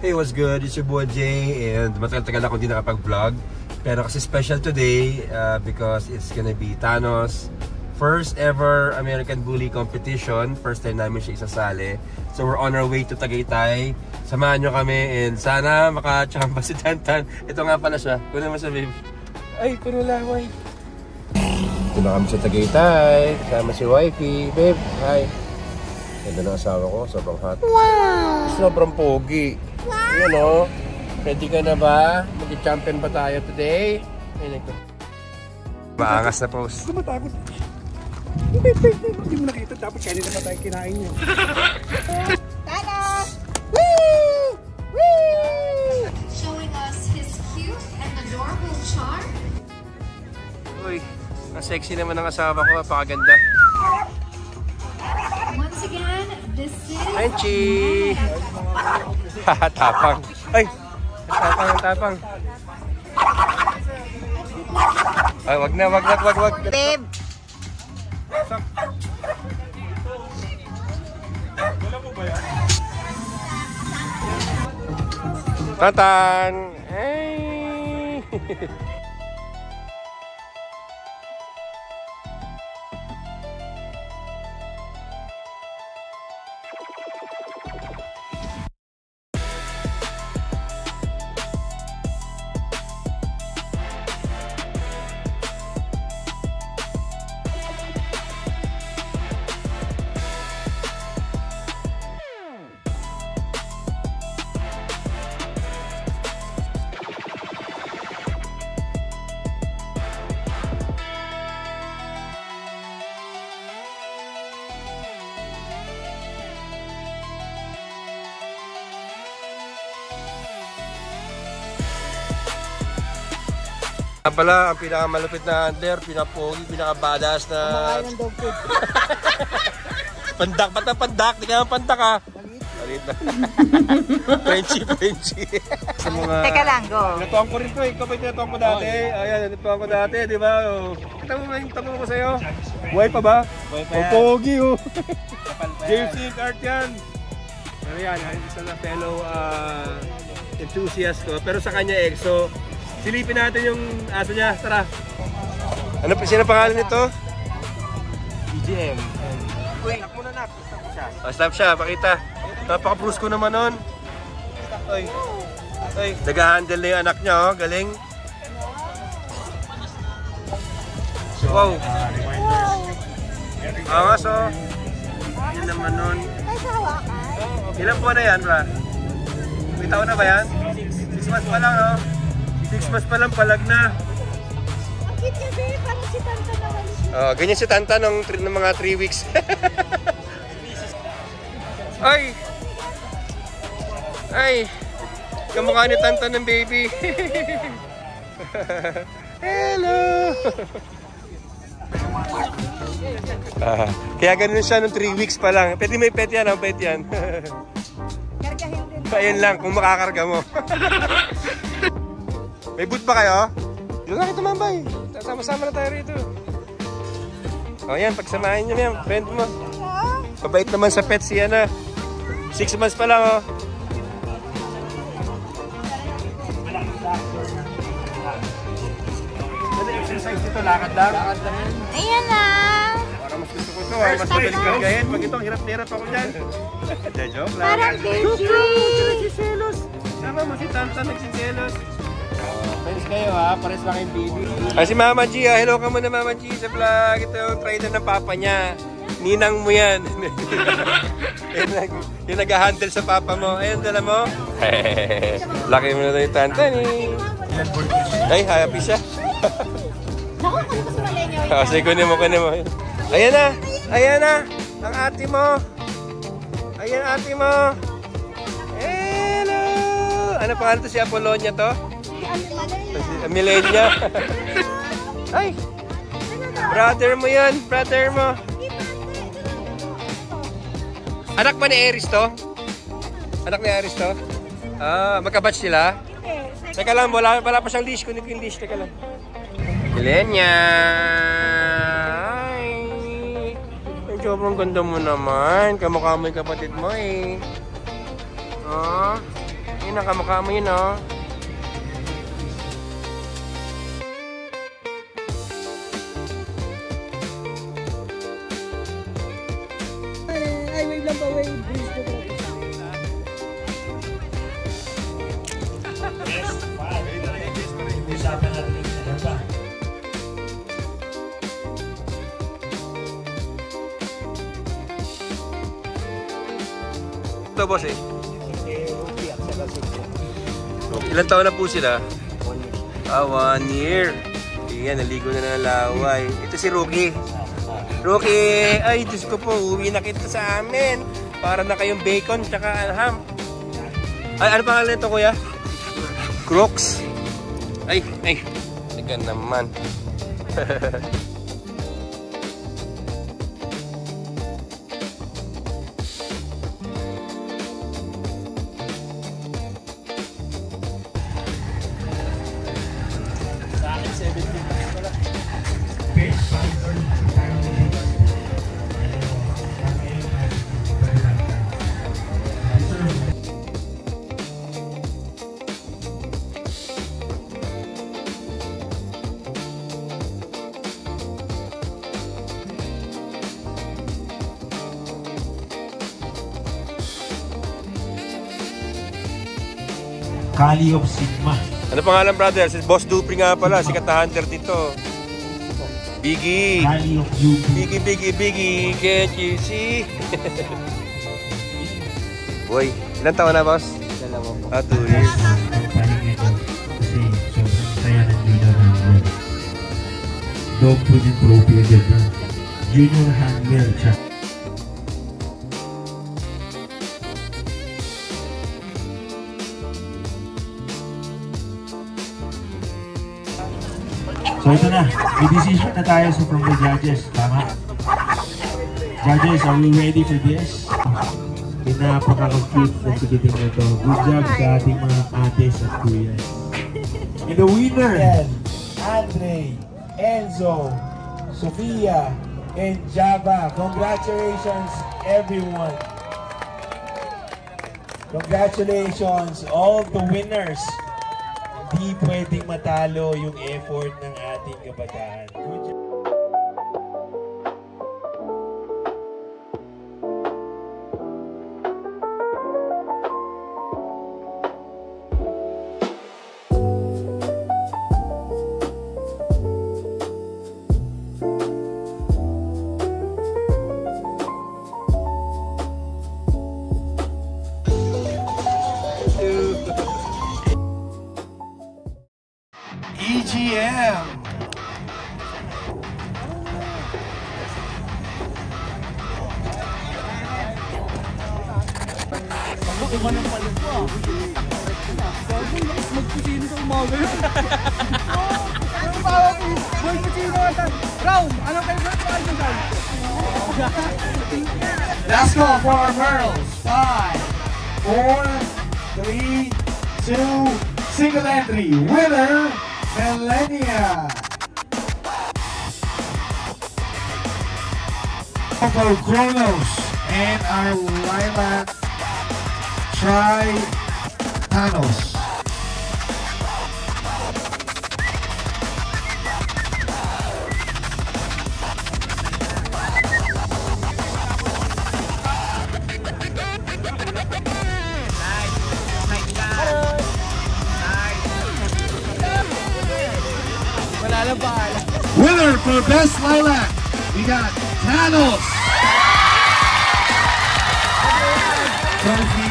Hey, what's good? It's your boy Jay, and matagal-tagal ako hindi nakapag-vlog. Pero kasi special today because it's gonna be Thanos' first ever American Bully competition. First time namin siya isasali. So we're on our way to Tagaytay. Samahan nyo kami and sana makachamba si Tantan. Ito nga pala siya. Kunin mo siya, babe. Ay, puno laway. Ito na kami sa Tagaytay. Kasama si wifey. Babe, hi. Ganda ng asawa ko. Sobrang hot. Wow! Sobrang pogi. Wow! Yan o. Ready ka na ba? Mag-champion ba tayo today? Ayun ito. Maangas na pose. Matakot. Hindi mo nakita. Tapos kanina pa tayo kinain niya. Thanos! Woo! Woo! Showing us his cute and adorable charm. Uy, ang sexy naman ng asawa ko. Napakaganda. Once again, this is... Frenchie! Tapang. Ay! Tapang. Ay, wag na, wag. Babe! Tatan! Hey! Pala, ang pinakamalupit na handler, pinakapogi, pinakabadass na... Kumakain ng dog food. Pandak, ba't ang pandak? Di ka naman pandak ha? Palit na. Frenchie. Sa mga... Teka lang, go. Natuwang ko rin to, ikaw ba yung tinatuwang ko dati? Ayan, natuwang ko dati, di ba? Kita mo ba yung tanong ko sa'yo? Buhay pa ba? Buhay pa yan. yan. Pogi oh. James Inc. Art yan. Pero yan, isa na fellow enthusiast ko. Pero sa kanya EXO. Silipin natin yung aso niya, tara. Ano pa sino pangalan nito? EGM. Stop muna na, stop siya. Stop siya, pakita. Napaka-bruise ko naman nun. Ay. Nag-handle na yung anak niya, oh. Galing. Wow. Angas, oh. Yun naman nun. Ilang buwan na yan, Ra? May taon na ba yan? 6 months pa lang, no? 6 months pa lang, palag na. Ang cute niya, babe. Parang si Tanta naman. Ganyan si Tanta ng mga 3 weeks. Ay! Kamukha ni Tanta ng baby. Hello! Kaya ganun siya nung 3 weeks pa lang. Pwede may pet yan, ang pet yan. Kargahin din. Ayan lang, kung makakarga mo. May boot ba kayo? Doon lang ito mambay. Sama-sama na tayo rito. O yan, pagsamahin nyo yan, friend mo. Pabait naman sa pet siya na. 6 months pa lang oh. Exercise dito, lakad lang. Ayan na. Para mas gusto ko ito, mas magaling kargahin. Pag itong hirap-hirap ako dyan. Joke lang. Parang baby. Nagsiselos. Sama mo si Tanta nagsiselos. Friends kayo ha, pares lang yung baby. Si Mama G, hello ka muna Mama G sa vlog. Ito yung trainer ng papa niya. Ninang mo yan. Yung nag-handle sa papa mo. Ayun, dala mo. Laki mo na yung Tantan eh. Ay, happy siya. Naku, kung gusto malenyo. Sige, kunin mo. Ayan na. Ang ate mo. Ayan ate mo. Ano pangalan to si Apollonia to? Milenia. Ay! Brother mo yan, brother mo. Anak ba ni Aries to? Anak ni Aries to? Ah, magkabatch sila? Teka lang, wala pa siyang leash. Kunin ko yung leash, teka lang. Milenia! Ay! Ay, sobrang ganda mo naman. Kamukha mo yung kapatid mo eh. Oh, yun ang kamukha mo yun oh. Ay, wave lang pa, wave. Usapan natin yung pa. Ito boss eh. Ilan taon na po sila? 1 year. Ayan, naligo na ng laway. Ito si Rookie. Rookie! Ay, Diyos ko po, uwi na kita sa amin. Para na kayong bacon, tsaka ham. Ay, ano pangalan nito kuya? Crooks. Ay, tigan naman. Kali of Sigma. Ano pangalan brother? Si Boss Dupri nga pala, si Kata Hunter dito. Biggie. Kali of Yubi. Biggie. Can't you see? Boy, ilan taon na boss? 2 years. Pahinga ko kasi sobrang saya ng junior handler. Dog food and trophy agad na. Junior handler siya. So ito na, may decision na tayo from the judges, tama? Judges, are we ready for this? Pinapaka-cute na tikiting na to. Good job sa ating mga ates at kuyas. And the winner, Andre, Enzo, Sofia, and Java. Congratulations everyone. Congratulations all the winners. Hindi pwedeng matalo yung effort ng ating kabataan. Good job. EGM. Iba ng palit ko ah. Magkusino sa umaga yun. Ano ba ako? Boy, kusino ata. Round, anong favorite mo ano dyan? Let's go for our girls. 5, 4, 3, 2, single entry. Winner, Milenia. For Kronos and our Lilac Tri-Thanos. Winner for Best Lilac, we got Thanos. Trophy.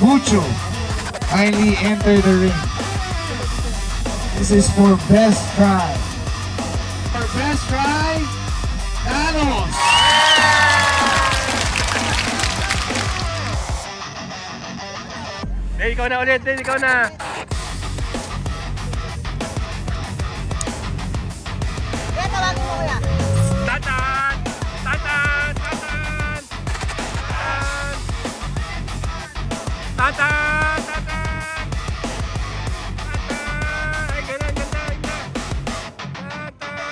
Mucho, kindly enter the ring. This is for best try. For best try, Thanos. Eh, ikaw na ulit, ikaw na. Kaya tawagin mo kuya. Tatan! Tatan! Tatan! Tatan! Tatan! Tatan! Tatan! Ay, ganda, ganda, ganda! Tatan!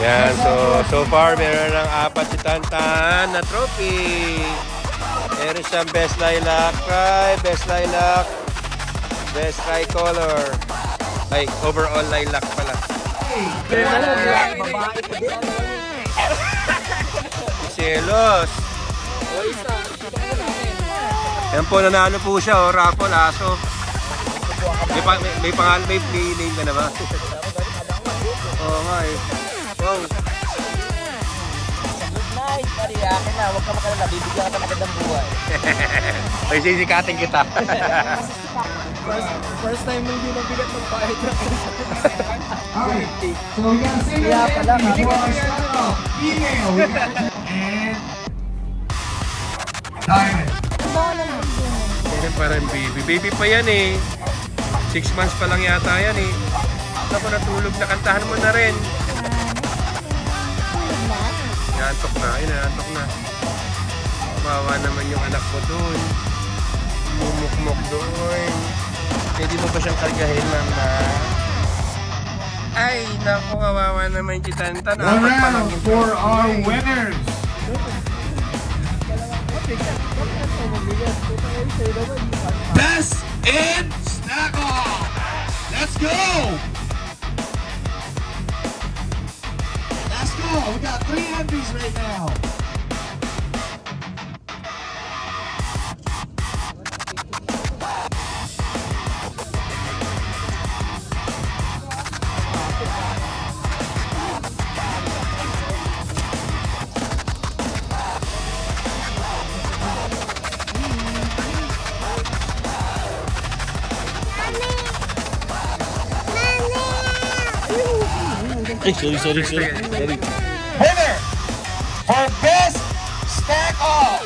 Yan, so far meron ng 4 si Tantan na trophy. Meron siyang best lilac cry, best lilac, best tricolor. Ay, overall lilac pala. Selos. Yan po, nanalo po siya, oh, raffle, aso. May pangalan, may name ka na ba? Oo nga eh. Wow. Nice, pari akin na. Huwag ka makalala. Bibigyan ka na magandang buhay. Ay, sisikatin kita. First time mo hindi mabigat ng pahit na. Alright, so we got a single entry for our start-off. Female, we got and Diamond. Yan parang baby. Baby pa yan eh. 6 months pa lang yata yan eh. Ako natulog na, kantahan mo na rin. Naantok na, ayun, naantok na. Kawawa naman yung anak ko doon. Mumukmok doon. Pwede mo ba siyang kargahin, mama? Ay, naku, kawawa naman si Tantan. One round for our winners. Best in Snack-Off. Let's go. Let's go. We got 3 entries right now. Sorry. Winner for Best Snack-Off.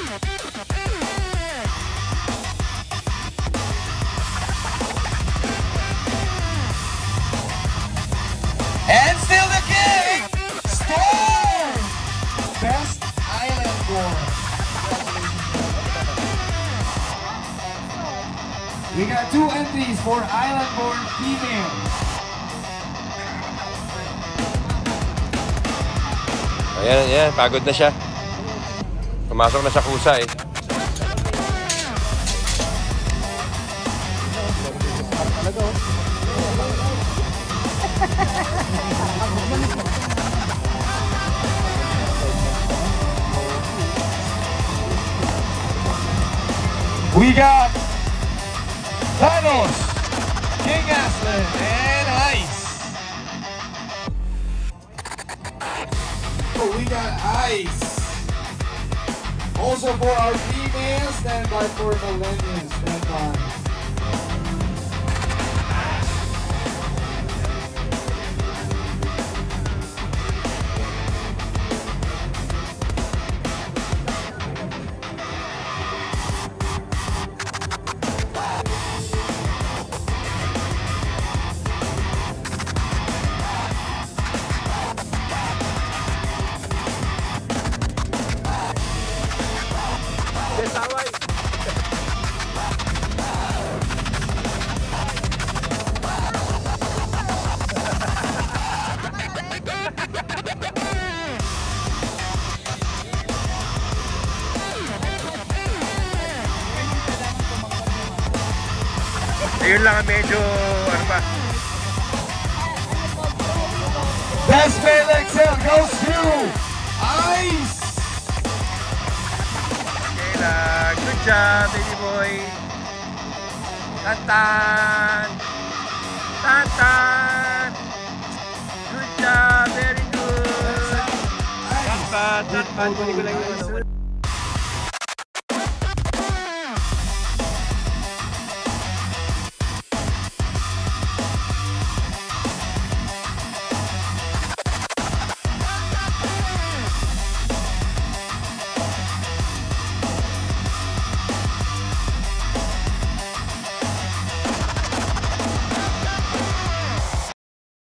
And still the king, Storm. Best Island Born. We got 2 entries for Island Born female. Ayan, pagod na siya. Pumasok na sa kusa eh. We got Thanos, King Aslan, and Ice. We got Ice. Also for our females, stand by for millennials, stand by. Ayun lang ang medyo, ano ba? Best Male XL goes to Ice. Okay lang. Good job, baby boy. Tantan! Tantan! Kunin ko lang yung ano.